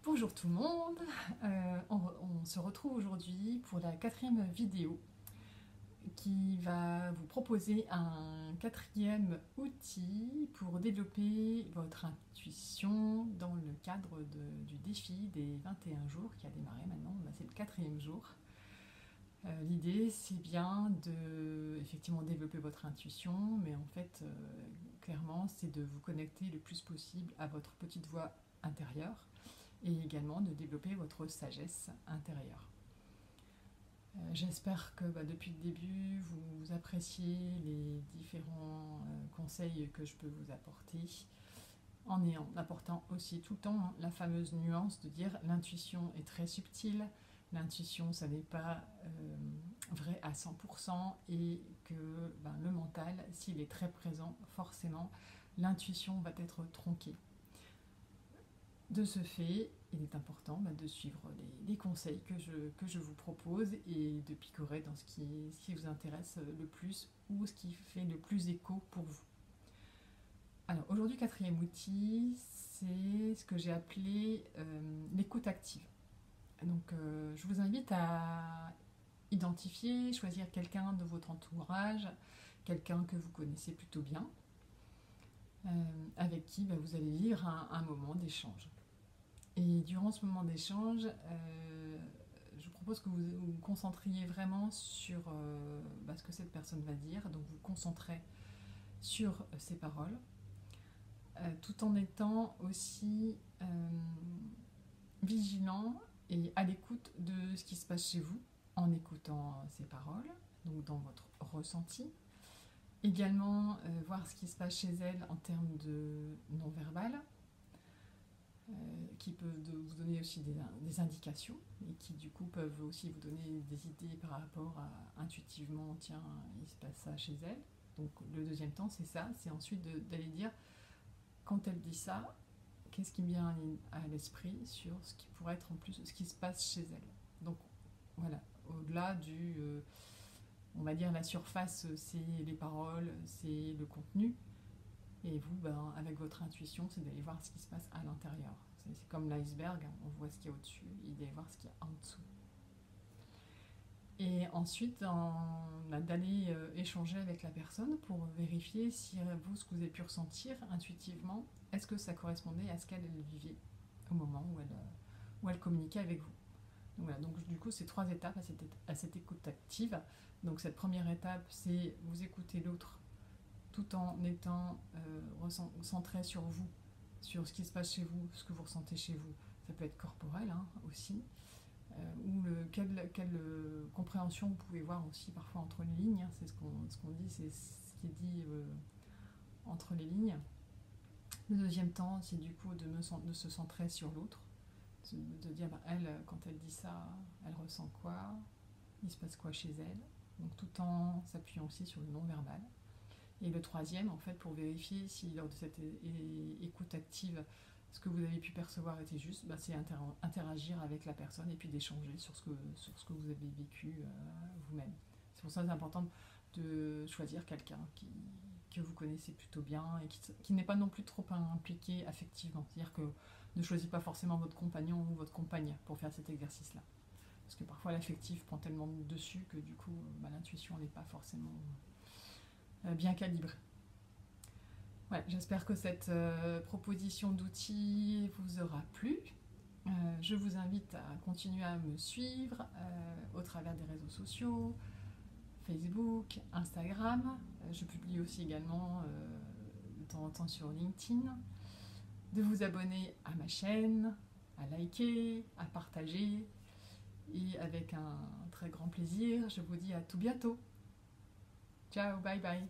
Bonjour tout le monde, on se retrouve aujourd'hui pour la 4e vidéo qui va vous proposer un 4e outil pour développer votre intuition dans le cadre du défi des 21 jours qui a démarré maintenant. C'est le 4e jour. L'idée c'est bien de effectivement développer votre intuition, mais en fait clairement c'est de vous connecter le plus possible à votre petite voix intérieure et également de développer votre sagesse intérieure. J'espère que depuis le début, vous appréciez les différents conseils que je peux vous apporter, en apportant aussi tout le temps la fameuse nuance de dire l'intuition est très subtile, l'intuition ça n'est pas vrai à 100% et que le mental, s'il est très présent, forcément l'intuition va être tronquée. De ce fait, il est important de suivre les conseils que je vous propose et de picorer dans ce qui vous intéresse le plus ou ce qui fait le plus écho pour vous. Alors aujourd'hui, 4e outil, c'est ce que j'ai appelé l'écoute active. Donc je vous invite à identifier, choisir quelqu'un de votre entourage, quelqu'un que vous connaissez plutôt bien, avec qui vous allez vivre un moment d'échange. Et durant ce moment d'échange, je propose que vous vous concentriez vraiment sur ce que cette personne va dire, donc vous concentrez sur ses paroles, tout en étant aussi vigilant et à l'écoute de ce qui se passe chez vous, en écoutant ses paroles, donc dans votre ressenti. Également, voir ce qui se passe chez elle en termes de non-verbal, qui peuvent vous donner aussi des indications et qui du coup peuvent aussi vous donner des idées par rapport à intuitivement, tiens, il se passe ça chez elle. Donc le deuxième temps, c'est ça, c'est ensuite d'aller dire, quand elle dit ça, qu'est-ce qui me vient à l'esprit sur ce qui pourrait être en plus ce qui se passe chez elle. Donc voilà, au-delà on va dire la surface, c'est les paroles, c'est le contenu. Et vous, avec votre intuition, c'est d'aller voir ce qui se passe à l'intérieur. C'est comme l'iceberg, on voit ce qu'il y a au-dessus, et d'aller voir ce qu'il y a en dessous. Et ensuite, d'aller échanger avec la personne pour vérifier si vous, ce que vous avez pu ressentir intuitivement, est-ce que ça correspondait à ce qu'elle vivait au moment où elle communiquait avec vous. Donc voilà, donc du coup, c'est 3 étapes à cette écoute active. Donc cette première étape, c'est vous écouter l'autre, tout en étant centré sur vous, sur ce qui se passe chez vous, ce que vous ressentez chez vous. Ça peut être corporel aussi, ou quelle compréhension vous pouvez voir aussi parfois entre les lignes. C'est ce qu'on dit, c'est ce qui est dit entre les lignes. Le deuxième temps, c'est du coup de se centrer sur l'autre, de dire elle, quand elle dit ça, elle ressent quoi, il se passe quoi chez elle, donc tout en s'appuyant aussi sur le non-verbal. Et le troisième, en fait, pour vérifier si lors de cette écoute active, ce que vous avez pu percevoir était juste, c'est interagir avec la personne et puis d'échanger sur ce que vous avez vécu vous-même. C'est pour ça que c'est important de choisir quelqu'un que vous connaissez plutôt bien et qui n'est pas non plus trop impliqué affectivement. C'est-à-dire que ne choisissez pas forcément votre compagnon ou votre compagne pour faire cet exercice-là. Parce que parfois l'affectif prend tellement dessus que du coup l'intuition n'est pas forcément bien calibré. Ouais, j'espère que cette proposition d'outils vous aura plu. Je vous invite à continuer à me suivre au travers des réseaux sociaux, Facebook, Instagram. Je publie aussi également de temps en temps sur LinkedIn. De vous abonner à ma chaîne, à liker, à partager. Et avec un très grand plaisir, je vous dis à tout bientôt. Ciao, bye bye.